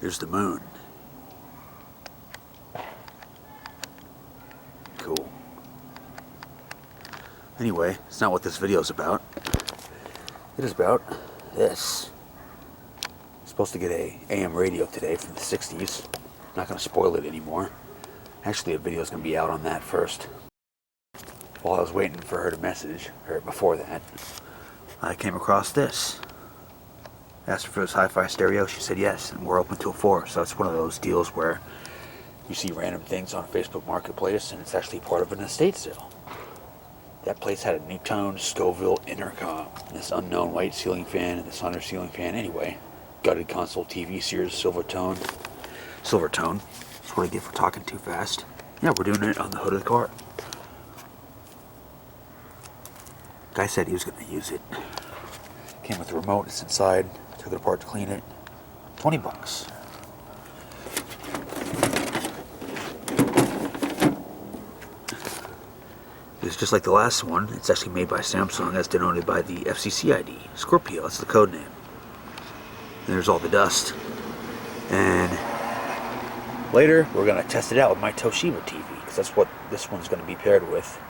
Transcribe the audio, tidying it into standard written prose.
There's the moon. Cool. Anyway, it's not what this video is about. It is about this. I'm supposed to get a AM radio today from the 60s. I'm not going to spoil it anymore. Actually, a video is going to be out on that first. While I was waiting for her to message, or before that, I came across this. Asked her for this hi-fi stereo. She said yes, and we're open till 4. So it's one of those deals where you see random things on Facebook Marketplace, and it's actually part of an estate sale. That place had a NuTone Scoville intercom, this unknown white ceiling fan, and this under ceiling fan. Anyway, gutted console TV, Sears Silvertone. Silvertone. That's what I get for talking too fast. Yeah, we're doing it on the hood of the car. Guy said he was going to use it. Came with the remote. It's inside. Took it apart to clean it. $20. It's just like the last one. It's actually made by Samsung, as denoted by the FCC ID. Scorpio, that's the code name. And there's all the dust. And later, we're going to test it out with my Toshiba TV, because that's what this one's going to be paired with.